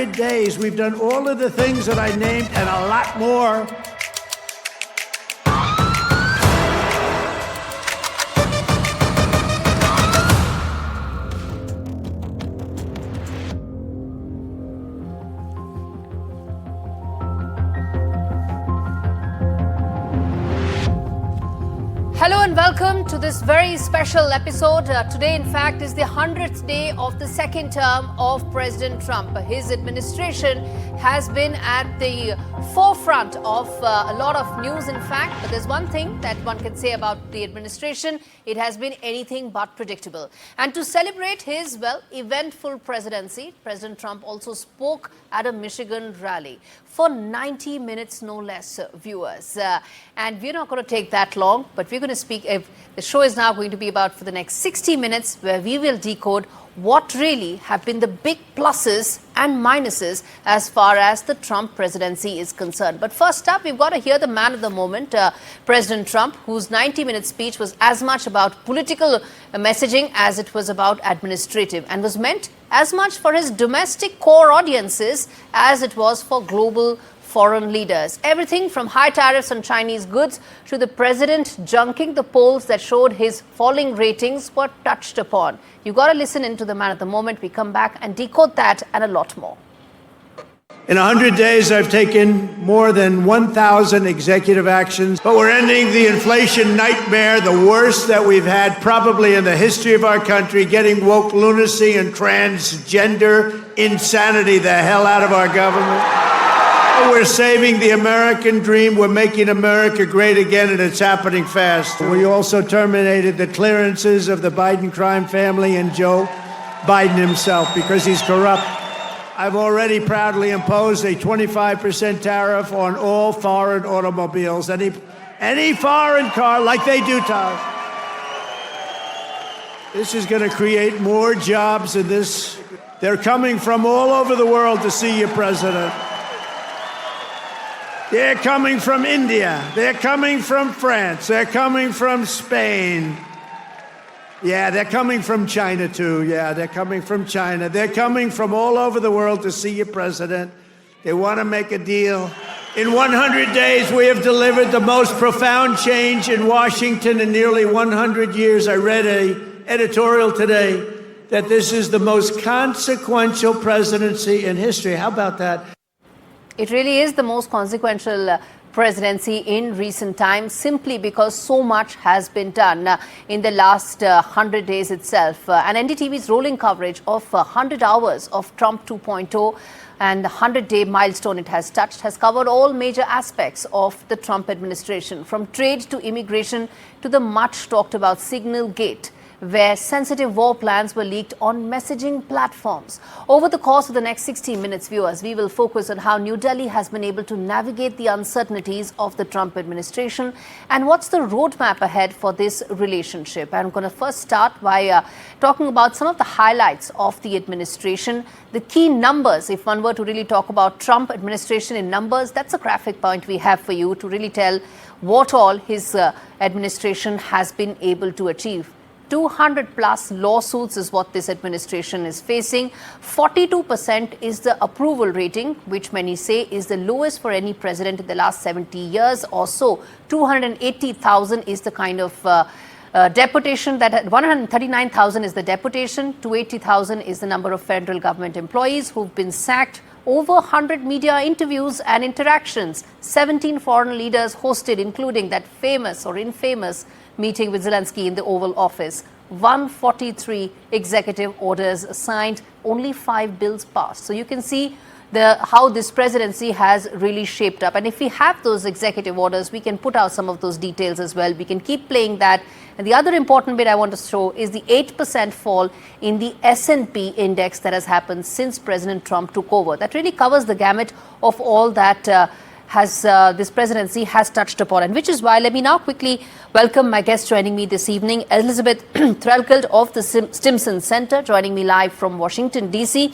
100 days, we've done all of the things that I named and a lot more. Hello and welcome to this very special episode. Today, in fact, is the 100th day of the second term of President Trump. His administration has been at the forefront of a lot of news, in fact. But there's one thing that one can say about the administration. It has been anything but predictable. And to celebrate his, eventful presidency, President Trump also spoke at a Michigan rally for 90 minutes, no less, viewers. And we're not going to take that long, but we're going to speak. The show is now going to be about for the next 60 minutes, where we will decode what really have been the big pluses and minuses as far as the Trump presidency is concerned. But first up, we've got to hear the man of the moment, President Trump, whose 90-minute speech was as much about political messaging as it was about administrative, and was meant as much for his domestic core audiences as it was for global foreign leaders. Everything from high tariffs on Chinese goods to the president junking the polls that showed his falling ratings were touched upon. You got to listen into the man of the moment. We come back and decode that and a lot more. In 100 days, I've taken more than 1,000 executive actions, but we're ending the inflation nightmare, the worst that we've had probably in the history of our country, getting woke lunacy and transgender insanity the hell out of our government. We're saving the American dream. We're making America great again, and it's happening fast. We also terminated the clearances of the Biden crime family and Joe Biden himself because he's corrupt. I've already proudly imposed a 25% tariff on all foreign automobiles, any foreign car, like they do tariffs. This is going to create more jobs in this. They're coming from all over the world to see you, President. They're coming from India. They're coming from France. They're coming from Spain. Yeah, they're coming from China, too. Yeah, they're coming from China. They're coming from all over the world to see you, President. They want to make a deal. In 100 days, we have delivered the most profound change in Washington in nearly 100 years. I read an editorial today that this is the most consequential presidency in history. How about that? It really is the most consequential presidency in recent times, simply because so much has been done in the last 100 days itself. And NDTV's rolling coverage of 100 hours of Trump 2.0 and the 100-day milestone it has touched has covered all major aspects of the Trump administration, from trade to immigration to the much talked about Signalgate, where sensitive war plans were leaked on messaging platforms. Over the course of the next 60 minutes, viewers, we will focus on how New Delhi has been able to navigate the uncertainties of the Trump administration and what's the roadmap ahead for this relationship. I'm going to first start by talking about some of the highlights of the administration, the key numbers. If one were to really talk about Trump administration in numbers, that's a graphic point we have for you to really tell what all his administration has been able to achieve. 200 plus lawsuits is what this administration is facing. 42% is the approval rating, which many say is the lowest for any president in the last 70 years or so. 280,000 is the kind of deportation that 139,000 is the deportation. 280,000 is the number of federal government employees who've been sacked. Over 100 media interviews and interactions. 17 foreign leaders hosted, including that famous or infamous meeting with Zelensky in the Oval Office. 143 executive orders signed, only 5 bills passed. So you can see how this presidency has really shaped up. And if we have those executive orders, we can put out some of those details as well. We can keep playing that. And the other important bit I want to show is the 8% fall in the S&P index that has happened since President Trump took over. That really covers the gamut of all that this presidency has touched upon, and which is why let me now quickly welcome my guest joining me this evening, Elizabeth Threlkeld of the Stimson Center, joining me live from Washington, D.C.,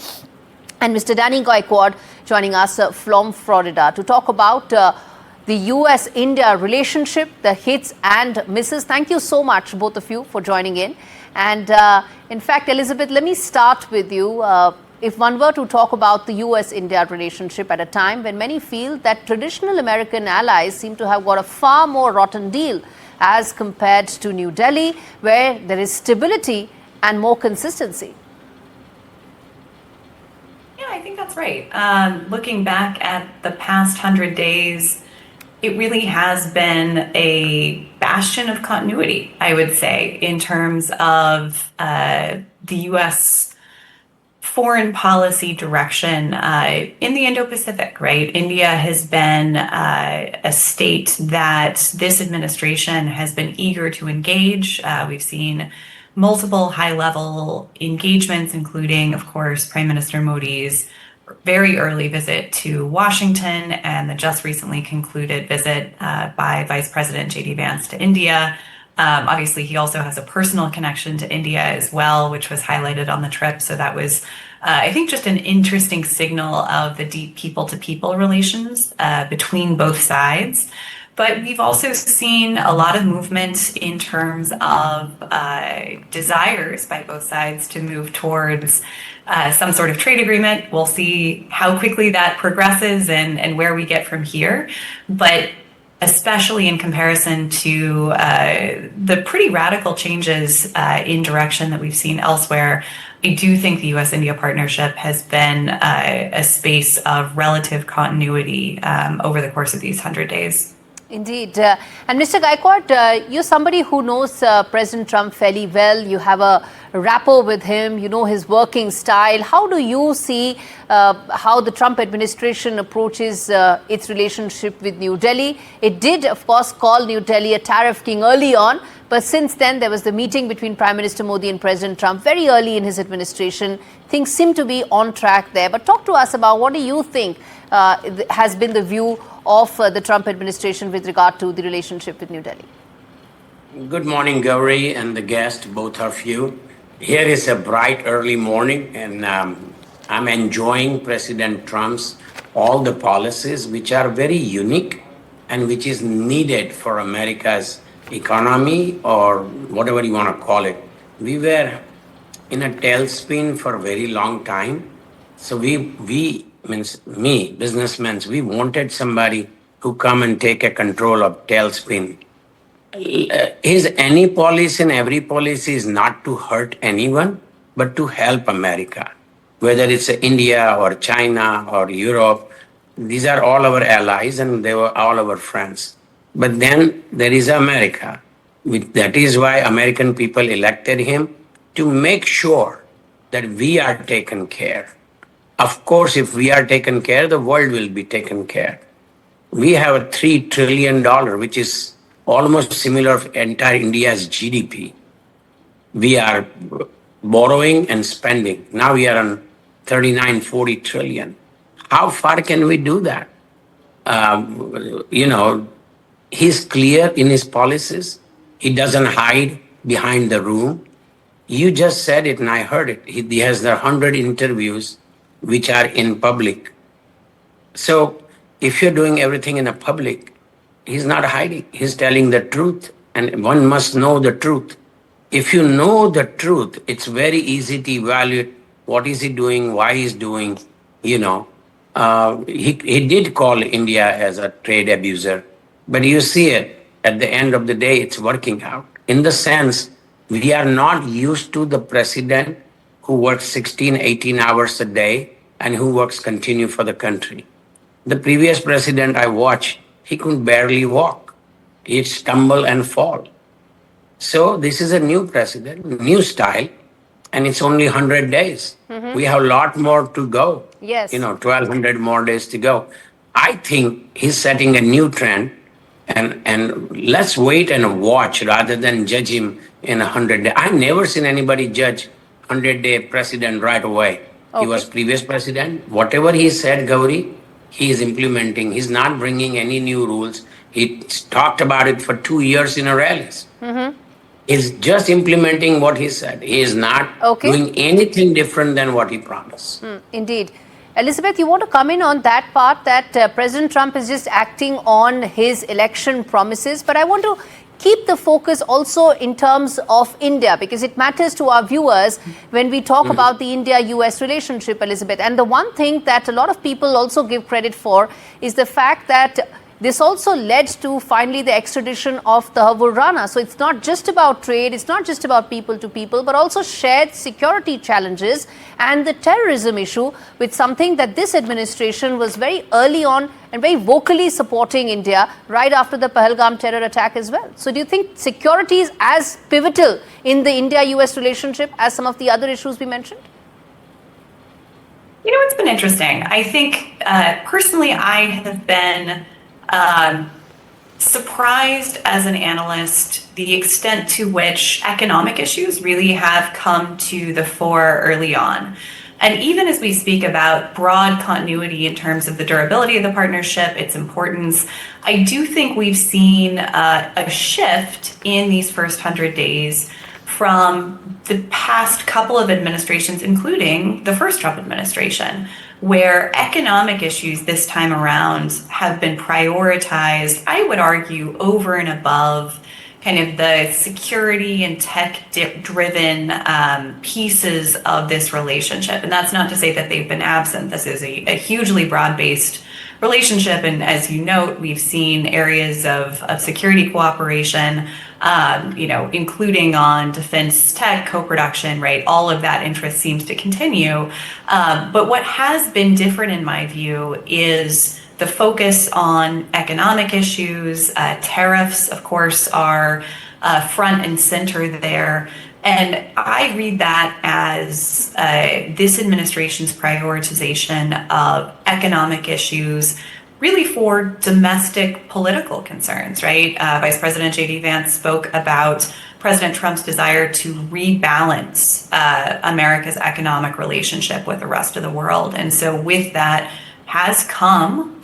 and Mr. Danny Gaikwad joining us from Florida to talk about the U.S.-India relationship, the hits and misses. Thank you so much, both of you, for joining in. And in fact, Elizabeth, let me start with you. if one were to talk about the US-India relationship at a time when many feel that traditional American allies seem to have got a far more rotten deal as compared to New Delhi, where there is stability and more consistency. Yeah, I think that's right. Looking back at the past 100 days, it really has been a bastion of continuity, I would say, in terms of the U.S. foreign policy direction in the Indo-Pacific, right? India has been a state that this administration has been eager to engage. We've seen multiple high-level engagements, including, of course, Prime Minister Modi's very early visit to Washington and the just recently concluded visit by Vice President J.D. Vance to India. Obviously, he also has a personal connection to India as well, which was highlighted on the trip. So that was, I think, just an interesting signal of the deep people-to-people relations between both sides. But we've also seen a lot of movement in terms of desires by both sides to move towards some sort of trade agreement. We'll see how quickly that progresses and where we get from here. But especially in comparison to the pretty radical changes in direction that we've seen elsewhere, I do think the US-India partnership has been a space of relative continuity over the course of these 100 days. Indeed. And Mr. Gaikwad, you're somebody who knows President Trump fairly well. You have a rapport with him. You know his working style. How do you see how the Trump administration approaches its relationship with New Delhi? It did, of course, call New Delhi a tariff king early on. But since then, there was the meeting between Prime Minister Modi and President Trump very early in his administration. Things seem to be on track there. But talk to us about what do you think has been the view of the Trump administration with regard to the relationship with New Delhi. Good morning, Gaurie and the guest, both of you. Here is a bright early morning, and I'm enjoying President Trump's all the policies which are very unique and which is needed for America's economy or whatever you want to call it. We were in a tailspin for a very long time. So we means me, businessmen, we wanted somebody who come and take a control of tailspin. His any policy and every policy is not to hurt anyone, but to help America. Whether it's India or China or Europe, these are all our allies and they were all our friends. But then there is America. That is why American people elected him to make sure that we are taken care. Of course, if we are taken care, the world will be taken care. We have a $3 trillion, which is almost similar to entire India's GDP. We are borrowing and spending. Now we are on 39, 40 trillion. How far can we do that? He's clear in his policies. He doesn't hide behind the room. You just said it and I heard it. He has the 100 interviews which are in public. So if you're doing everything in a public, he's not hiding. He's telling the truth, and one must know the truth. If you know the truth, it's very easy to evaluate what is he doing, why he's doing. He did call India as a trade abuser, but you see it at the end of the day, it's working out. In the sense, we are not used to the president who works 16, 18 hours a day and who works continue for the country. The previous president I watched, he could barely walk. He'd stumble and fall. So this is a new president, new style, and it's only 100 days. We have a lot more to go. Yes. 1,200 more days to go. I think he's setting a new trend, and let's wait and watch rather than judge him in 100 days. I've never seen anybody judge 100-day president right away. Okay. He was previous president. Whatever he said, Gaurie, he is implementing. He's not bringing any new rules. He talked about it for 2 years in a rallies. He's just implementing what he said. He is not doing anything different than what he promised. Indeed. Elizabeth, you want to come in on that part that President Trump is just acting on his election promises, but I want to keep the focus also in terms of India, because it matters to our viewers when we talk about the India-US relationship, Elizabeth. And the one thing that a lot of people also give credit for is the fact that this also led to finally the extradition of the Havur Rana. So it's not just about trade, it's not just about people to people, but also shared security challenges and the terrorism issue, with something that this administration was very early on and very vocally supporting India right after the Pahalgam terror attack as well. So do you think security is as pivotal in the India-US relationship as some of the other issues we mentioned? You know, it's been interesting. I think personally, I have been surprised as an analyst the extent to which economic issues really have come to the fore early on. And even as we speak about broad continuity in terms of the durability of the partnership, its importance, I do think we've seen a shift in these first 100 days from the past couple of administrations, including the first Trump administration, where economic issues this time around have been prioritized, I would argue, over and above kind of the security and tech-driven pieces of this relationship. And that's not to say that they've been absent. This is a hugely broad-based relationship. And as you note, we've seen areas of security cooperation, including on defense tech co-production, right? All of that interest seems to continue. But what has been different, in my view, is the focus on economic issues. Tariffs, of course, are front and center there. And I read that as this administration's prioritization of economic issues, really for domestic political concerns, right? Vice President J.D. Vance spoke about President Trump's desire to rebalance America's economic relationship with the rest of the world. And so with that has come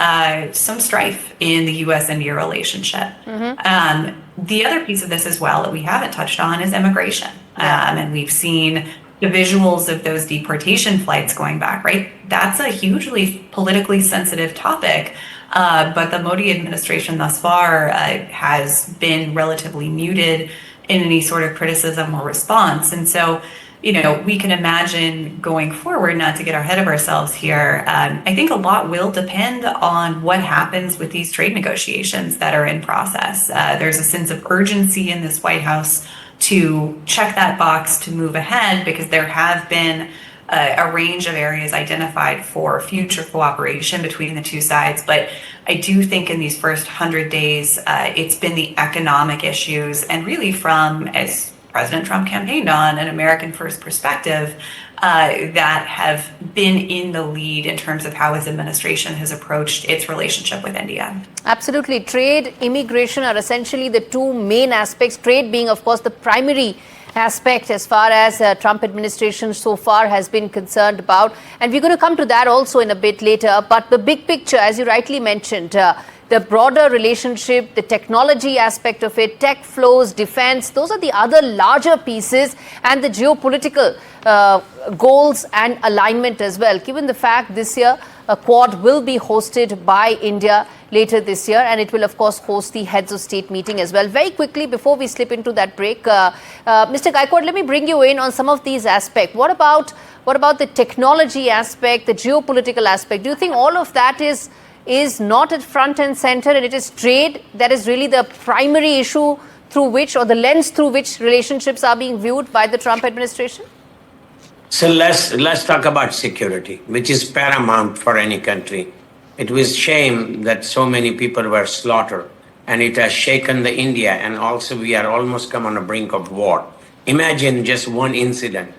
some strife in the U.S.-India relationship. The other piece of this as well that we haven't touched on is immigration. And we've seen the visuals of those deportation flights going back, right? That's a hugely politically sensitive topic. But the Modi administration thus far has been relatively muted in any sort of criticism or response. And so, we can imagine going forward, not to get ahead of ourselves here, I think a lot will depend on what happens with these trade negotiations that are in process. There's a sense of urgency in this White House to check that box to move ahead, because there have been a range of areas identified for future cooperation between the two sides. But I do think in these first 100 days, it's been the economic issues, and really from, as President Trump campaigned on, an American first perspective, that have been in the lead in terms of how his administration has approached its relationship with India. Absolutely. Trade, immigration are essentially the two main aspects. Trade being, of course, the primary aspect as far as Trump administration so far has been concerned about. And we're going to come to that also in a bit later. But the big picture, as you rightly mentioned, the broader relationship, the technology aspect of it, tech flows, defense, those are the other larger pieces, and the geopolitical goals and alignment as well. Given the fact this year, a Quad will be hosted by India later this year, and it will, of course, host the heads of state meeting as well. Very quickly, before we slip into that break, Mr. Gaikwad, let me bring you in on some of these aspects. What about the technology aspect, the geopolitical aspect? Do you think all of that is not at front and center, and it is trade that is really the primary issue through which, or the lens through which, relationships are being viewed by the Trump administration? So let's talk about security, which is paramount for any country. It was shame that so many people were slaughtered, and it has shaken the India, and also we are almost come on the brink of war. Imagine just one incident.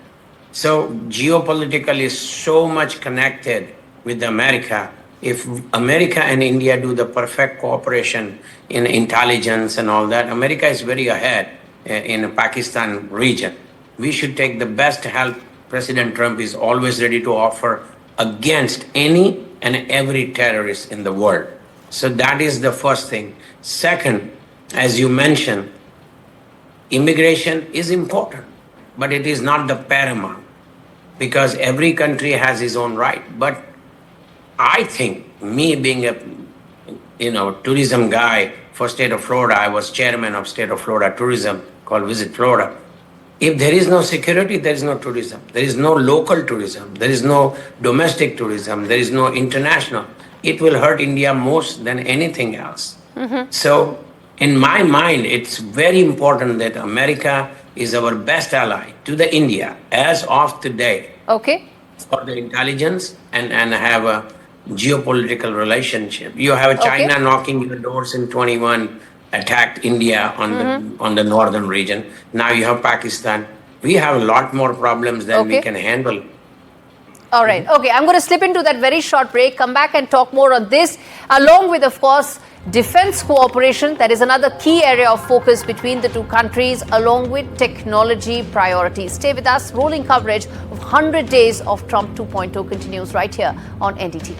So geopolitical is so much connected with America. If America and India do the perfect cooperation in intelligence and all that, America is very ahead in the Pakistan region. We should take the best help President Trump is always ready to offer against any and every terrorist in the world. So that is the first thing. Second, as you mentioned, immigration is important, but it is not the paramount, because every country has its own right. But I think, me being a tourism guy for state of Florida. I was chairman of state of Florida tourism called Visit Florida. If there is no security, there is no tourism. There is no local tourism. There is no domestic tourism. There is no international. It will hurt India most than anything else. So in my mind, it's very important that America is our best ally to the India as of today. Okay. For the intelligence and have a geopolitical relationship. You have China knocking your doors in 21, attacked India on the northern region. Now you have Pakistan. We have a lot more problems than we can handle. All right. Okay, I'm going to slip into that very short break, come back and talk more on this, along with, of course, defense cooperation. That is another key area of focus between the two countries, along with technology priorities. Stay with us. Rolling coverage of 100 days of Trump 2.0 continues right here on NDTV.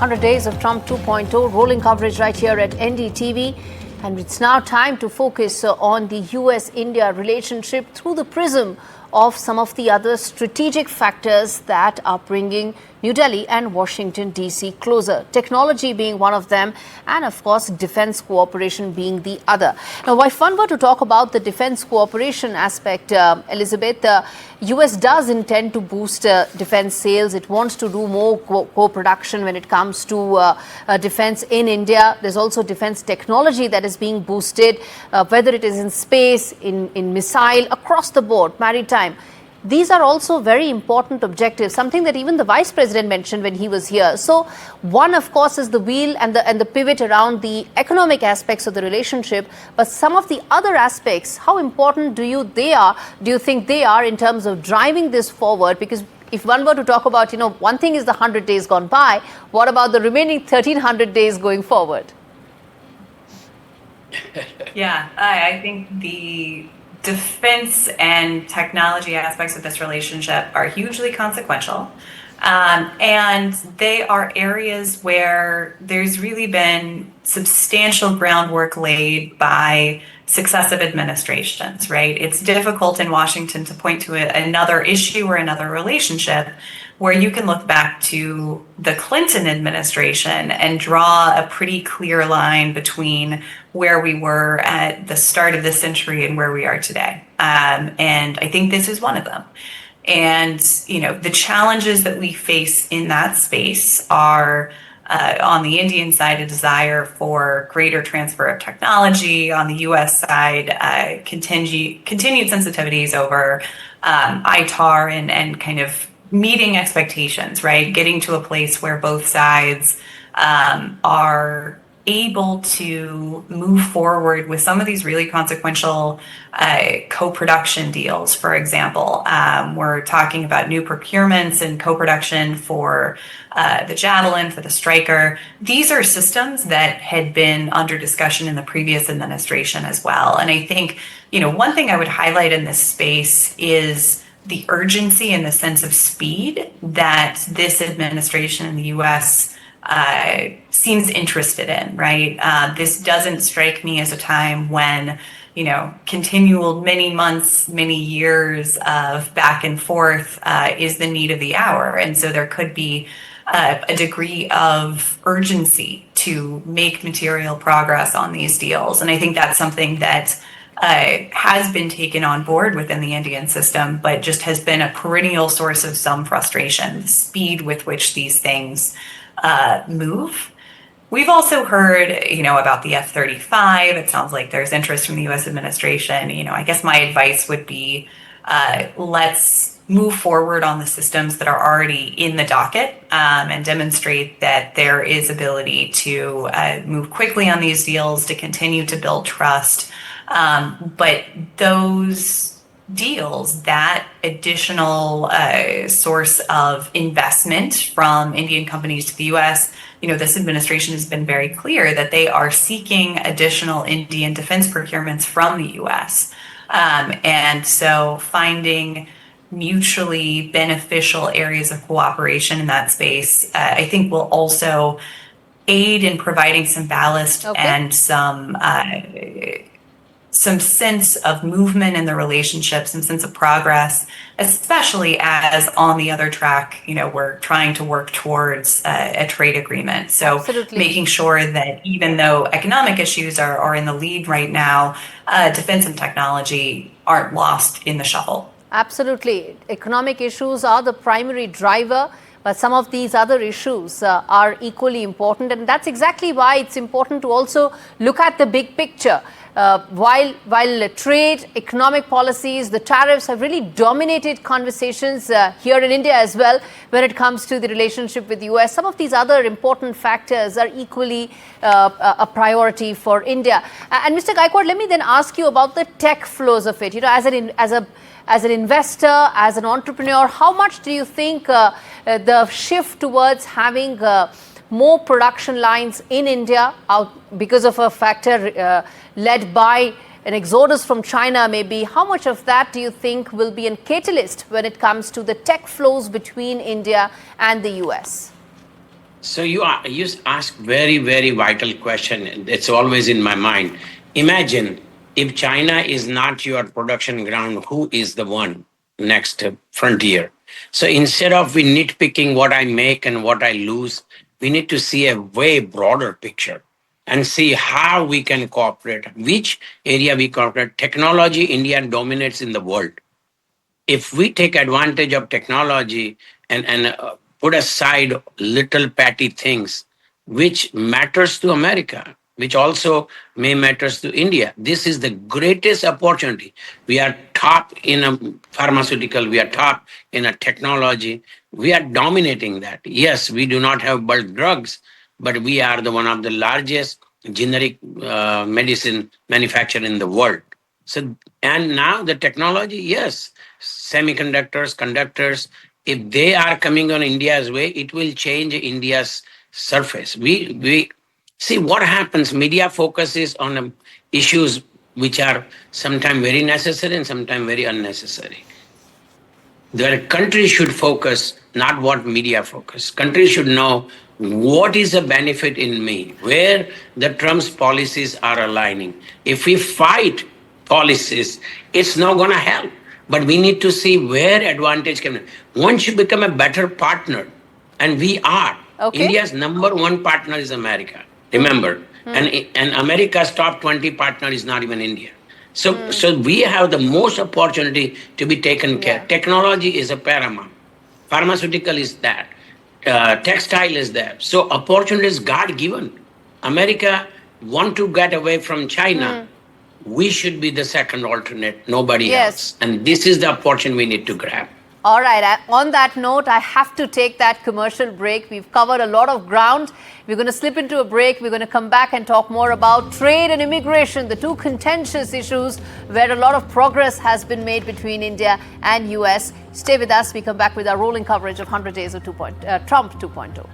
100 days of Trump 2.0, rolling coverage right here at NDTV. And it's now time to focus on the US-India relationship through the prism of some of the other strategic factors that are bringing New Delhi and Washington, D.C. closer. Technology being one of them, and of course, defense cooperation being the other. Now, if one were to talk about the defense cooperation aspect, Elizabeth, the U.S. does intend to boost defense sales. It wants to do more co-production when it comes to defense in India. There's also defense technology that is being boosted, whether it is in space, in missile, across the board, maritime. These are also very important objectives, something that even the Vice President mentioned when he was here. So one, of course, is the wheel and the pivot around the economic aspects of the relationship. But some of the other aspects, how important do you think they are in terms of driving this forward? Because if one were to talk about, one thing is the 100 days gone by, what about the remaining 1,300 days going forward? Yeah, I think the defense and technology aspects of this relationship are hugely consequential. And they are areas where there's really been substantial groundwork laid by successive administrations, right? It's difficult in Washington to point to another issue or another relationship where you can look back to the Clinton administration and draw a pretty clear line between where we were at the start of the century and where we are today. And I think this is one of them. And, the challenges that we face in that space are on the Indian side, a desire for greater transfer of technology. On the US side, continued sensitivities over ITAR and kind of meeting expectations, right? Getting to a place where both sides are able to move forward with some of these really consequential co-production deals. For example, we're talking about new procurements and co-production for the Javelin, for the Stryker. These are systems that had been under discussion in the previous administration as well. And I think, one thing I would highlight in this space is the urgency and the sense of speed that this administration in the US seems interested in, right? This doesn't strike me as a time when, continual many months, many years of back and forth is the need of the hour. And so there could be a degree of urgency to make material progress on these deals. And I think that's something that has been taken on board within the Indian system, but just has been a perennial source of some frustration, the speed with which these things move. We've also heard, about the F-35. It sounds like there's interest from the U.S. administration. I guess my advice would be let's move forward on the systems that are already in the docket and demonstrate that there is ability to move quickly on these deals, to continue to build trust. But those deals, that additional source of investment from Indian companies to the U.S., this administration has been very clear that they are seeking additional Indian defense procurements from the U.S. And so finding mutually beneficial areas of cooperation in that space, I think will also aid in providing some ballast and some some sense of movement in the relationship, some sense of progress, especially as on the other track, we're trying to work towards a trade agreement. So Absolutely. making sure that even though economic issues are in the lead right now, defense and technology aren't lost in the shuffle. Absolutely. Economic issues are the primary driver, but some of these other issues are equally important. And that's exactly why it's important to also look at the big picture. While trade, economic policies, the tariffs have really dominated conversations here in India as well when it comes to the relationship with the US, some of these other important factors are equally a priority for India. And Mr. Gaikwad, let me then ask you about the tech flows of it. As an investor, as an entrepreneur, how much do you think the shift towards having more production lines in India because of a factor led by an exodus from China maybe, how much of that do you think will be a catalyst when it comes to the tech flows between India and the US? So you ask very, very vital question. It's always in my mind. Imagine if China is not your production ground, who is the one next frontier? So instead of we nitpicking what I make and what I lose, we need to see a way broader picture and see how we can cooperate, which area we cooperate. Technology, India dominates in the world. If we take advantage of technology and put aside little petty things, which matters to America, which also may matters to India, this is the greatest opportunity. We are top in a pharmaceutical, we are top in a technology, we are dominating that. Yes, we do not have bulk drugs, but we are the one of the largest generic medicine manufacturer in the world. So, and now the technology, yes, semiconductors, conductors, if they are coming on India's way, it will change India's surface. We see what happens. Media focuses on issues which are sometimes very necessary and sometimes very unnecessary. The country should focus, not what media focus. Country should know what is the benefit in me, where the Trump's policies are aligning. If we fight policies, it's not going to help. But we need to see where advantage can. Once you become a better partner, and we are, okay. India's number one partner is America. Remember, and America's top 20 partner is not even India. So we have the most opportunity to be taken care. Yeah. Technology is a paramount. Pharmaceutical is that. Textile is there. So opportunity is God given. America want to get away from China. We should be the second alternate, nobody else. And this is the opportunity we need to grab. All right. On that note, I have to take that commercial break. We've covered a lot of ground. We're going to slip into a break. We're going to come back and talk more about trade and immigration, the two contentious issues where a lot of progress has been made between India and US. Stay with us. We come back with our rolling coverage of 100 days of Trump 2.0.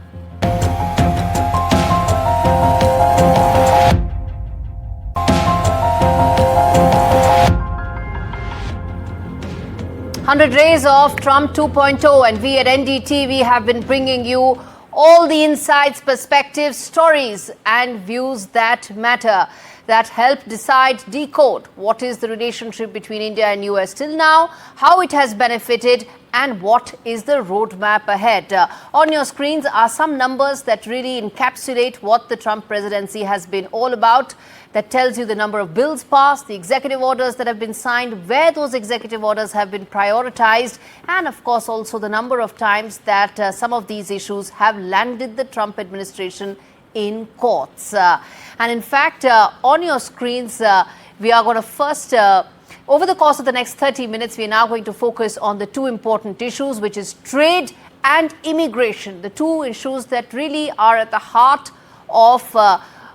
100 days of Trump 2.0, and we at NDTV have been bringing you all the insights, perspectives, stories and views that matter, that help decide, decode what is the relationship between India and US till now, how it has benefited and what is the roadmap ahead. On your screens are some numbers that really encapsulate what the Trump presidency has been all about. That tells you the number of bills passed, the executive orders that have been signed, where those executive orders have been prioritized, and of course also the number of times that some of these issues have landed the Trump administration in courts. And in fact, on your screens, we are going to first, over the course of the next 30 minutes, we are now going to focus on the two important issues, which is trade and immigration, the two issues that really are at the heart of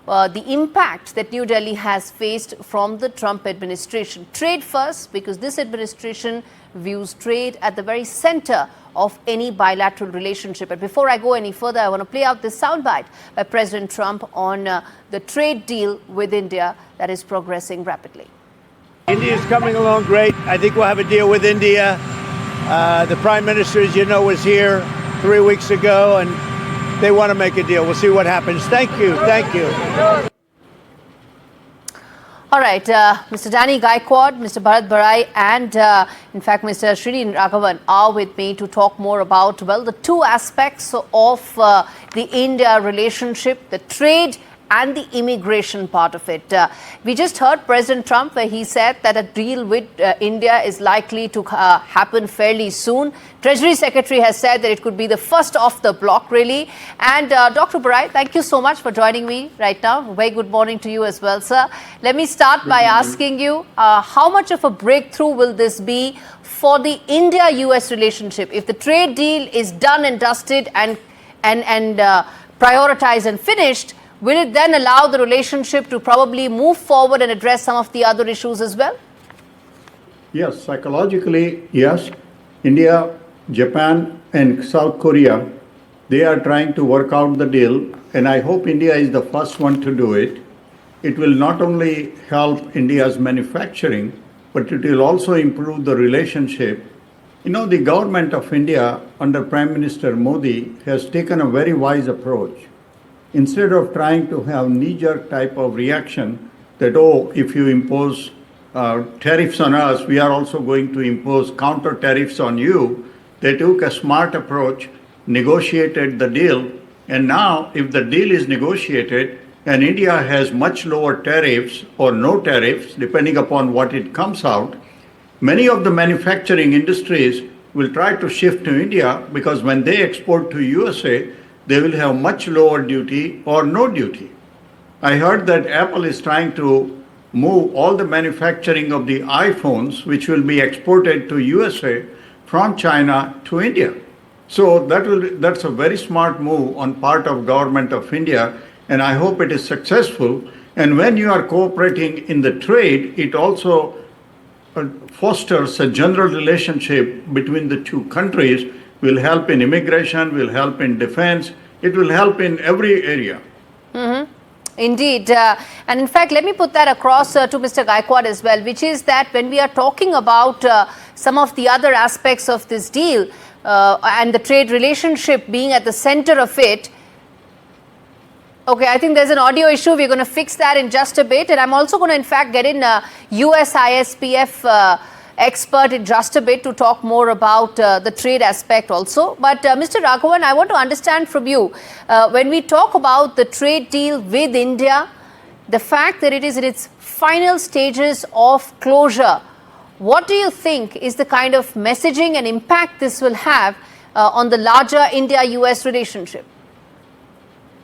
the impact that New Delhi has faced from the Trump administration. Trade first, because this administration views trade at the very center of any bilateral relationship. And before I go any further, I want to play out this soundbite by President Trump on the trade deal with India that is progressing rapidly. India is coming along great. I think we'll have a deal with India. The Prime Minister, as you know, was here 3 weeks ago, and they want to make a deal. We'll see what happens. Thank you. Thank you. All right, Mr. Danny Gaikwad, Mr. Bharat Barai, and in fact, Mr. Srini Raghavan are with me to talk more about, well, the two aspects of the India relationship, the trade and the immigration part of it. We just heard President Trump where he said that a deal with India is likely to happen fairly soon. Treasury Secretary has said that it could be the first off the block, really. And Dr. Barai, thank you so much for joining me right now. Very good morning to you as well, sir. Let me start by asking you, how much of a breakthrough will this be for the India-US relationship? If the trade deal is done and dusted and prioritized and finished, will it then allow the relationship to probably move forward and address some of the other issues as well? Yes, psychologically, yes. India, Japan, and South Korea, they are trying to work out the deal, and I hope India is the first one to do it. It will not only help India's manufacturing, but it will also improve the relationship. You know, the government of India under Prime Minister Modi has taken a very wise approach. Instead of trying to have knee-jerk type of reaction that, oh, if you impose tariffs on us, we are also going to impose counter tariffs on you, they took a smart approach, negotiated the deal, and now if the deal is negotiated and India has much lower tariffs or no tariffs, depending upon what it comes out, many of the manufacturing industries will try to shift to India because when they export to USA, they will have much lower duty or no duty. I heard that Apple is trying to move all the manufacturing of the iPhones, which will be exported to USA from China to India. So that's a very smart move on part of government of India, and I hope it is successful. And when you are cooperating in the trade, it also fosters a general relationship between the two countries, will help in immigration, will help in defense, it will help in every area. Indeed. And in fact, let me put that across to Mr. Gaikwad as well, which is that when we are talking about some of the other aspects of this deal and the trade relationship being at the center of it, okay, I think there's an audio issue. We're going to fix that in just a bit. And I'm also going to, in fact, get in US ISPF expert in just a bit to talk more about the trade aspect also. But Mr. Raghavan, I want to understand from you, when we talk about the trade deal with India, the fact that it is in its final stages of closure, what do you think is the kind of messaging and impact this will have on the larger India-US relationship?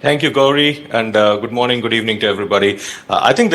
Thank you, Gaurie, and good morning, good evening to everybody. I think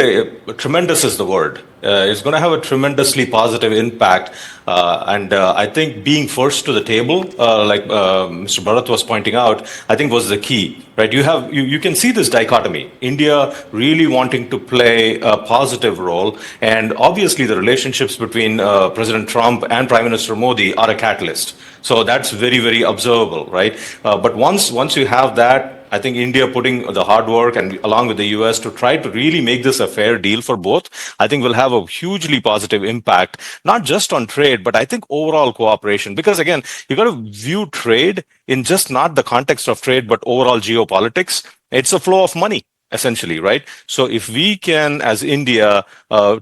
tremendous is the word. It's going to have a tremendously positive impact, and I think being first to the table, like Mr. Bharat was pointing out, I think was the key, right? You can see this dichotomy. India really wanting to play a positive role, and obviously the relationships between President Trump and Prime Minister Modi are a catalyst. So that's very, very observable, right? But once you have that, I think India putting the hard work and along with the US to try to really make this a fair deal for both, I think will have a hugely positive impact, not just on trade, but I think overall cooperation. Because again, you got to view trade in just not the context of trade, but overall geopolitics. It's a flow of money, essentially, right? So if we can, as India,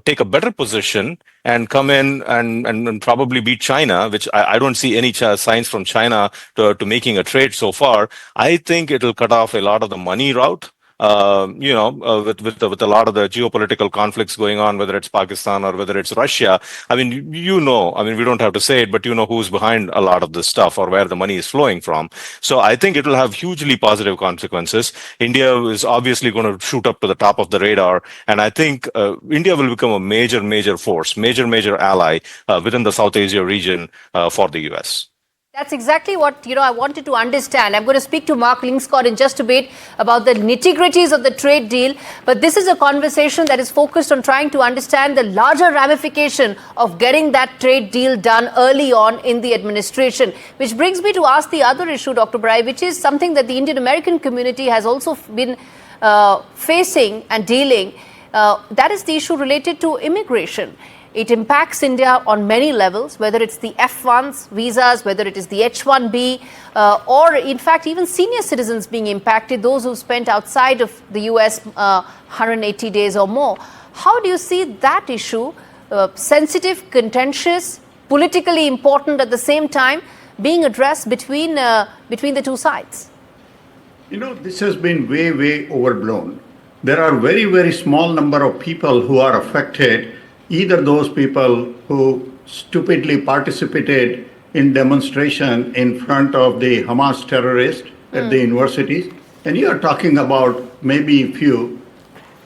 take a better position and come in and probably beat China, which I don't see any signs from China to making a trade so far, I think it'll cut off a lot of the money route. With a lot of the geopolitical conflicts going on, whether it's Pakistan or whether it's Russia. I mean, we don't have to say it, but you know who's behind a lot of this stuff or where the money is flowing from. So I think it will have hugely positive consequences. India is obviously going to shoot up to the top of the radar. And I think India will become a major force, major ally within the South Asia region for the US. That's exactly what I wanted to understand. I'm going to speak to Mark Lingscott in just a bit about the nitty-gritties of the trade deal. But this is a conversation that is focused on trying to understand the larger ramification of getting that trade deal done early on in the administration. Which brings me to ask the other issue, Dr. Barai, which is something that the Indian-American community has also been facing and dealing. That is the issue related to immigration. It impacts India on many levels, whether it's the F1s, visas, whether it is the H1B, or in fact, even senior citizens being impacted, those who've spent outside of the US 180 days or more. How do you see that issue, sensitive, contentious, politically important at the same time, being addressed between the two sides? You know, this has been way, way overblown. There are very, very small number of people who are affected, either those people who stupidly participated in demonstration in front of the Hamas terrorists at the universities, and you are talking about maybe few.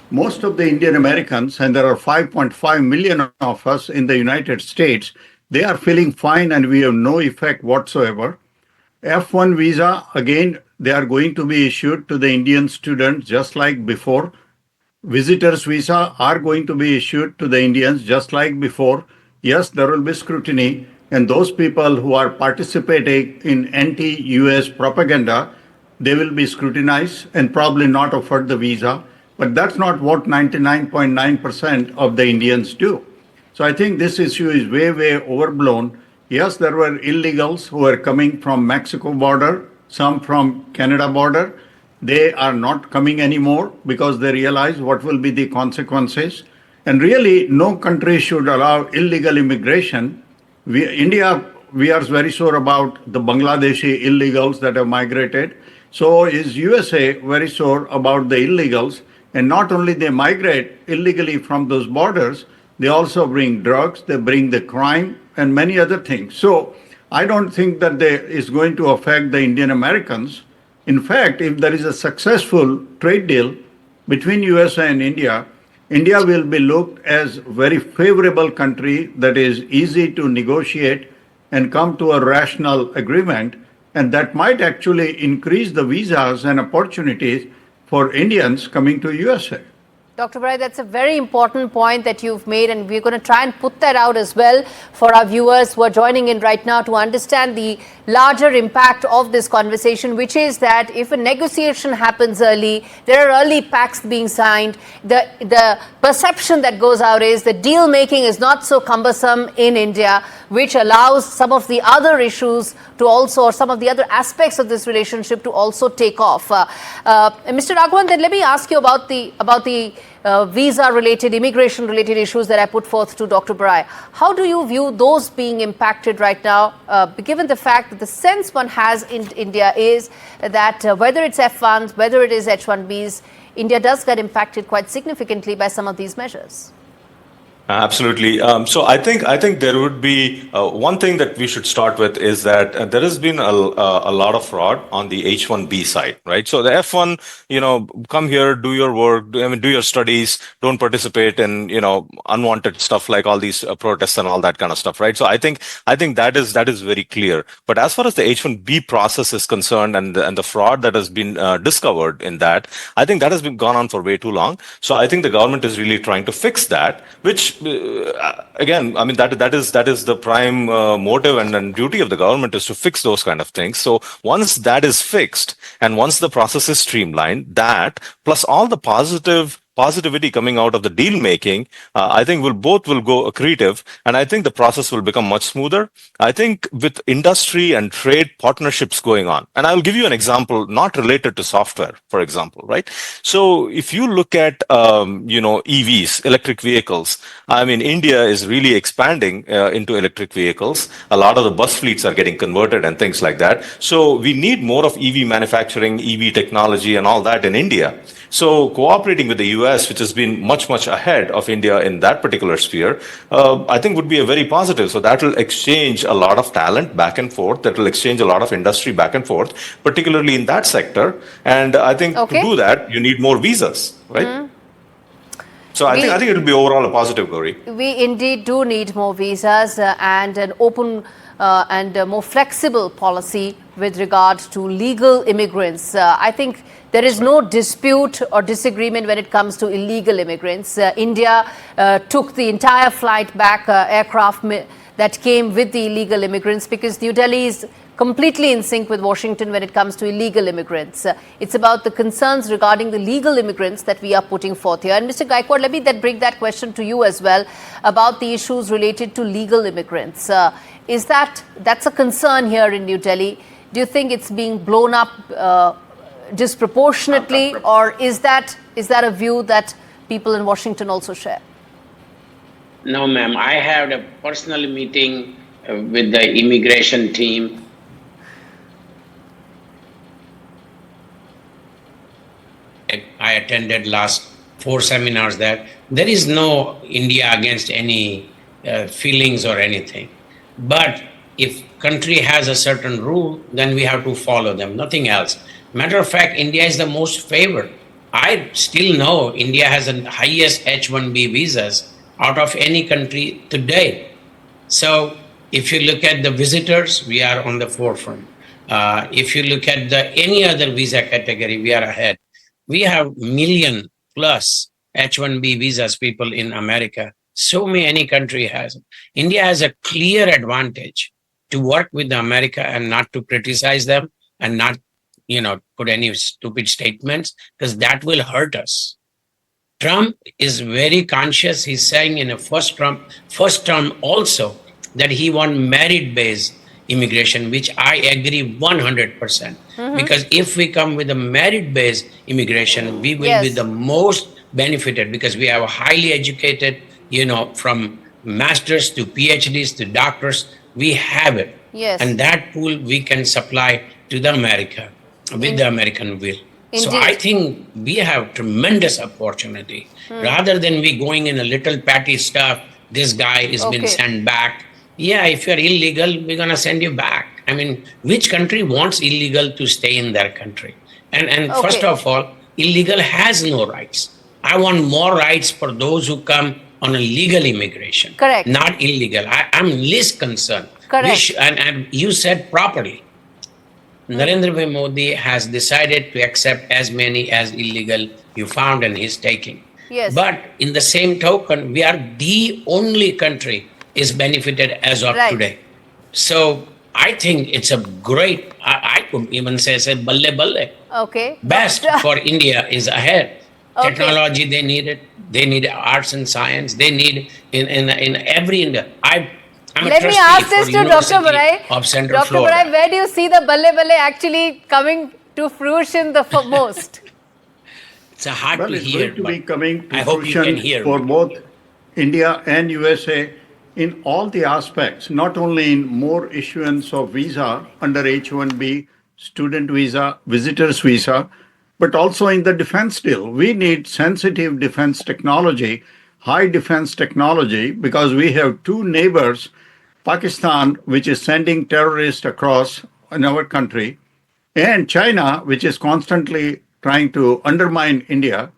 Most of the Indian Americans, and there are 5.5 million of us in the United States, they are feeling fine and we have no effect whatsoever. F1 visa, again, they are going to be issued to the Indian students just like before. Visitors visa are going to be issued to the Indians just like before. Yes, there will be scrutiny, and those people who are participating in anti-US propaganda, they will be scrutinized and probably not offered the visa. But that's not what 99.9% of the Indians do. So I think this issue is way, way overblown. Yes, there were illegals who were coming from Mexico border, some from Canada border. They are not coming anymore because they realize what will be the consequences. And really, no country should allow illegal immigration. India, we are very sure about the Bangladeshi illegals that have migrated. So is USA very sure about the illegals. And not only they migrate illegally from those borders, they also bring drugs, they bring the crime and many other things. So I don't think that is going to affect the Indian Americans. In fact, if there is a successful trade deal between USA and India, India will be looked as a very favorable country that is easy to negotiate and come to a rational agreement. And that might actually increase the visas and opportunities for Indians coming to USA. Dr. Gaurie, that's a very important point that you've made, and we're going to try and put that out as well for our viewers who are joining in right now to understand the larger impact of this conversation, which is that if a negotiation happens early, there are early pacts being signed, the perception that goes out is that deal making is not so cumbersome in India, which allows some of the other issues to also, or some of the other aspects of this relationship to also take off. Mr. Raghavan, then let me ask you about the visa-related, immigration-related issues that I put forth to Dr. Gaurie. How do you view those being impacted right now, given the fact that the sense one has in India is that whether it's F1s, whether it is H1Bs, India does get impacted quite significantly by some of these measures? Absolutely. So I think there would be one thing that we should start with is that there has been a lot of fraud on the H1B side, right? So the F1, come here, do your work, do your studies, don't participate in unwanted stuff like all these protests and all that kind of stuff, right? So I think that is very clear. But as far as the H1B process is concerned and the fraud that has been discovered in that, I think that has been gone on for way too long. So I think the government is really trying to fix that, which again, I mean, that is the prime motive and duty of the government is to fix those kind of things. So once that is fixed and once the process is streamlined, that plus all the positivity coming out of the deal making, I think will go accretive, and I think the process will become much smoother. I think with industry and trade partnerships going on, and I'll give you an example not related to software, for example, right? So if you look at EVs, electric vehicles, I mean, India is really expanding into electric vehicles. A lot of the bus fleets are getting converted and things like that. So we need more of EV manufacturing, EV technology, and all that in India. So cooperating with the US, which has been much, much ahead of India in that particular sphere, I think would be a very positive. So that will exchange a lot of talent back and forth. That will exchange a lot of industry back and forth, particularly in that sector. And I think to do that, you need more visas, right? Mm-hmm. So I think it will be overall a positive, Gaurie. We indeed do need more visas and an open and more flexible policy with regard to legal immigrants. I think there is no dispute or disagreement when it comes to illegal immigrants. India took the entire flight back, aircraft that came with the illegal immigrants, because New Delhi is completely in sync with Washington when it comes to illegal immigrants. It's about the concerns regarding the legal immigrants that we are putting forth here. And Mr. Gaikwad, let me then bring that question to you as well about the issues related to legal immigrants. That's a concern here in New Delhi? Do you think it's being blown up disproportionately, or is that a view that people in Washington also share? No, ma'am. I had a personal meeting with the immigration team. I attended last 4 seminars there. There is no India against any feelings or anything. But if country has a certain rule, then we have to follow them, nothing else. Matter of fact, India is the most favored. I still know India has the highest H-1B visas out of any country today. So if you look at the visitors, we are on the forefront. If you look at any other visa category, we are ahead. We have million plus H-1B visas people in America. So many country has. India has a clear advantage to work with America and not to criticize them and not, put any stupid statements because that will hurt us. Trump is very conscious. He's saying in a first term also that he want merit-based immigration, which I agree 100%. Because if we come with a merit-based immigration, we will be the most benefited because we have a highly educated, from masters to PhDs to doctors, we have it. Yes. And that pool we can supply to the America with the American will. So I think we have tremendous opportunity. Rather than we going in a little petty stuff, this guy is been sent back. Yeah, if you're illegal, we're gonna send you back. I mean, which country wants illegal to stay in their country? And first of all, illegal has no rights. I want more rights for those who come on a legal immigration. Correct. Not illegal. I'm least concerned. Correct. And you said properly. Narendra Bhai Modi has decided to accept as many as illegal you found and he's taking. Yes. But in the same token, we are the only country is benefited as of today. So I think it's a great, I could even say balle balle. Okay. Best for India is ahead. Technology, they need it. They need arts and science. They need in every India. Let me ask this to Dr. Barai. Dr. Barai, where do you see the balle balle actually coming to fruition the most? It's hard to hear. It's going to be coming to I hope you can hear for me. both India and USA in all the aspects, not only in more issuance of visa under H-1B, student visa, visitors visa, but also in the defense deal. We need sensitive defense technology, high defense technology, because we have two neighbors, Pakistan, which is sending terrorists across in our country, and China, which is constantly trying to undermine India.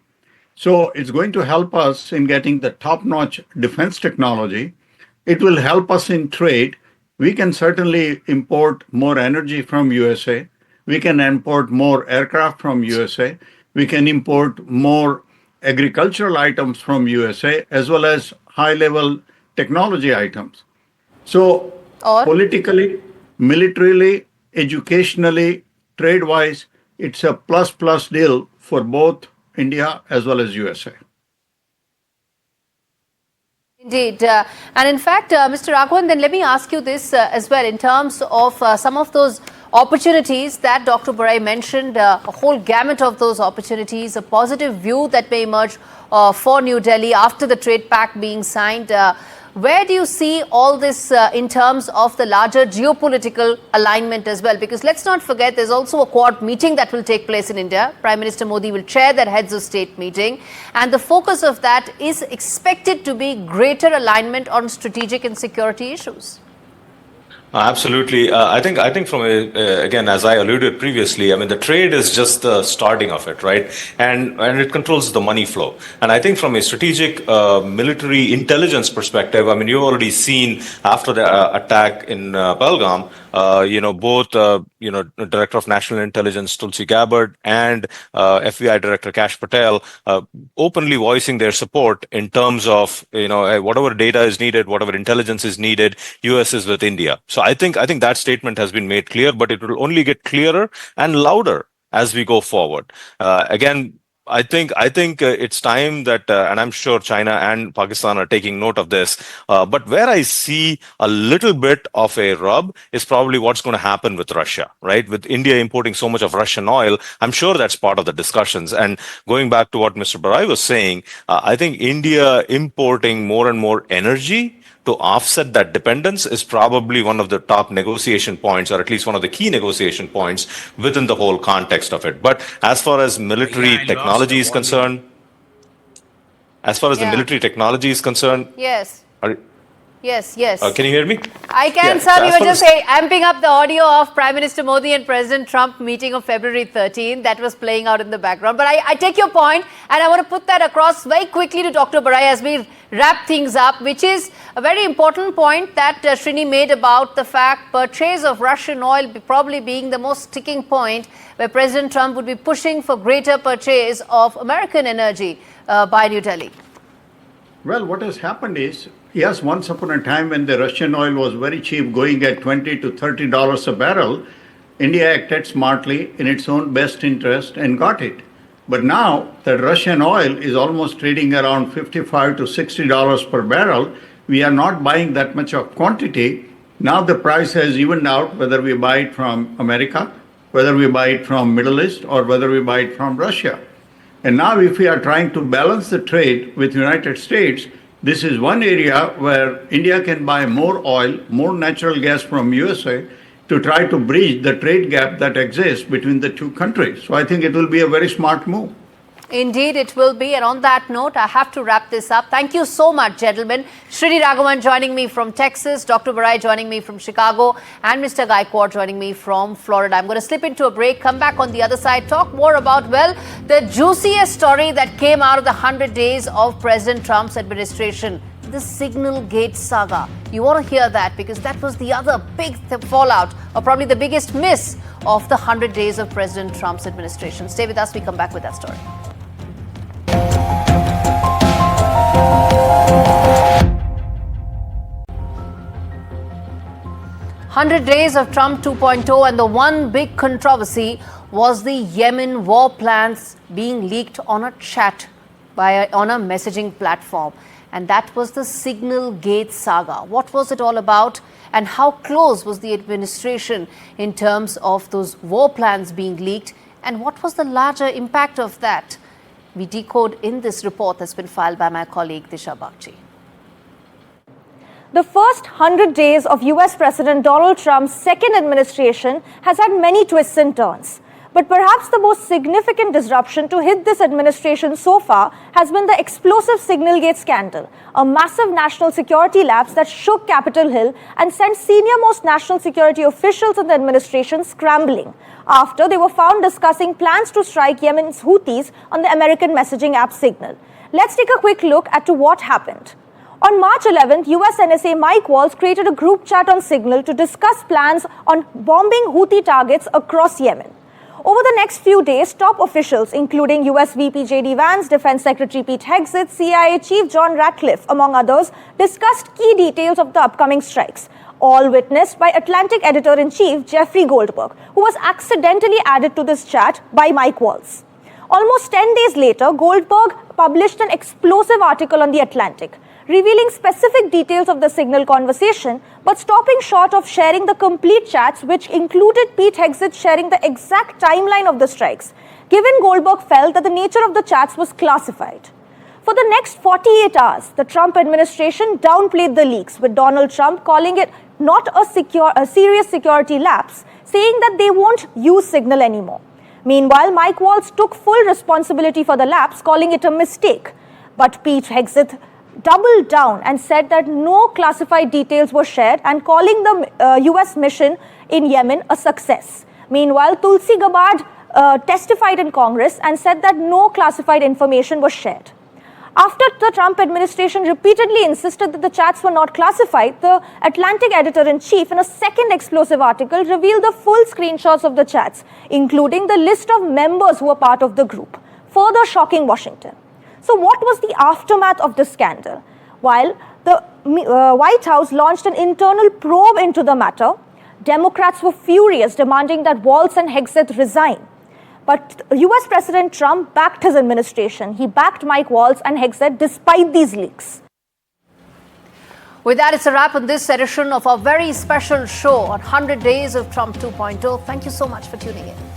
So it's going to help us in getting the top-notch defense technology. It will help us in trade. We can certainly import more energy from USA. We can import more aircraft from USA. We can import more agricultural items from USA, as well as high-level technology items. So politically, militarily, educationally, trade-wise, it's a plus-plus deal for both India as well as USA. Indeed. And in fact, Mr. Raghavan, then let me ask you this as well in terms of some of those opportunities that Dr. Barai mentioned, a whole gamut of those opportunities, a positive view that may emerge for New Delhi after the trade pact being signed. Where do you see all this in terms of the larger geopolitical alignment as well? Because let's not forget, there's also a Quad meeting that will take place in India. Prime Minister Modi will chair that heads of state meeting. And the focus of that is expected to be greater alignment on strategic and security issues. Absolutely. I think from again, as I alluded previously, I mean, the trade is just the starting of it, right? And it controls the money flow. And I think from a strategic military intelligence perspective, I mean, you've already seen after the attack in Pahalgam, both, Director of National Intelligence Tulsi Gabbard and FBI Director Kash Patel openly voicing their support in terms of, whatever data is needed, whatever intelligence is needed, US is with India. So I think that statement has been made clear, but it will only get clearer and louder as we go forward. Again, I think it's time that, and I'm sure China and Pakistan are taking note of this. But where I see a little bit of a rub is probably what's going to happen with Russia, right? With India importing so much of Russian oil, I'm sure that's part of the discussions. And going back to what Mr. Barai was saying, I think India importing more and more energy to offset that dependence is probably one of the top negotiation points, or at least one of the key negotiation points within the whole context of it. But as far as military Yeah, I lost technology the is volume. concerned, as far as the Yeah. military technology is concerned, Yes. are, Yes, yes. can you hear me? I can, Yeah, sir. so We as were far just as- amping up the audio of Prime Minister Modi and President Trump meeting of February 13. That was playing out in the background. But I take your point, and I want to put that across very quickly to Dr. Barai as we wrap things up, which is a very important point that Srini made about the fact purchase of Russian oil probably being the most sticking point where President Trump would be pushing for greater purchase of American energy by New Delhi. Well, what has happened is, yes, once upon a time when the Russian oil was very cheap, going at $20 to $30 a barrel, India acted smartly in its own best interest and got it. But now that Russian oil is almost trading around $55 to $60 per barrel, we are not buying that much of quantity. Now the price has evened out, whether we buy it from America, whether we buy it from Middle East, or whether we buy it from Russia. And now if we are trying to balance the trade with United States, this is one area where India can buy more oil, more natural gas from USA to try to bridge the trade gap that exists between the two countries. So I think it will be a very smart move. Indeed, it will be. And on that note, I have to wrap this up. Thank you so much, gentlemen. Srini Raghavan joining me from Texas, Dr. Barai joining me from Chicago, and Mr. Gaikwad joining me from Florida. I'm going to slip into a break, come back on the other side, talk more about, well, the juiciest story that came out of the 100 days of President Trump's administration, the Signalgate saga. You want to hear that because that was the other big fallout, or probably the biggest miss of the 100 days of President Trump's administration. Stay with us. We come back with that story. 100 days of Trump 2.0, and the one big controversy was the Yemen war plans being leaked on a chat on a messaging platform. And that was the Signalgate saga. What was it all about, and how close was the administration in terms of those war plans being leaked, and what was the larger impact of that? We decode in this report that's been filed by my colleague Disha Bagchi. The first 100 days of US President Donald Trump's second administration has had many twists and turns. But perhaps the most significant disruption to hit this administration so far has been the explosive Signalgate scandal, a massive national security lapse that shook Capitol Hill and sent senior-most national security officials in the administration scrambling after they were found discussing plans to strike Yemen's Houthis on the American messaging app Signal. Let's take a quick look at what happened. On March 11th, US NSA Mike Waltz created a group chat on Signal to discuss plans on bombing Houthi targets across Yemen. Over the next few days, top officials, including US VP J.D. Vance, Defense Secretary Pete Hegseth, CIA Chief John Ratcliffe, among others, discussed key details of the upcoming strikes, all witnessed by Atlantic Editor-in-Chief Jeffrey Goldberg, who was accidentally added to this chat by Mike Waltz. Almost 10 days later, Goldberg published an explosive article on The Atlantic, revealing specific details of the Signal conversation, but stopping short of sharing the complete chats, which included Pete Hegseth sharing the exact timeline of the strikes, given Goldberg felt that the nature of the chats was classified. For the next 48 hours, the Trump administration downplayed the leaks, with Donald Trump calling it not a serious security lapse, saying that they won't use Signal anymore. Meanwhile, Mike Waltz took full responsibility for the lapse, calling it a mistake. But Pete Hegseth doubled down and said that no classified details were shared, and calling the US mission in Yemen a success. Meanwhile, Tulsi Gabbard testified in Congress and said that no classified information was shared. After the Trump administration repeatedly insisted that the chats were not classified, the Atlantic Editor-in-Chief, in a second explosive article, revealed the full screenshots of the chats, including the list of members who were part of the group, further shocking Washington. So what was the aftermath of the scandal? While the White House launched an internal probe into the matter, Democrats were furious, demanding that Waltz and Hegseth resign. But US President Trump backed his administration. He backed Mike Waltz and Hegseth despite these leaks. With that, it's a wrap on this edition of our very special show on 100 Days of Trump 2.0. Thank you so much for tuning in.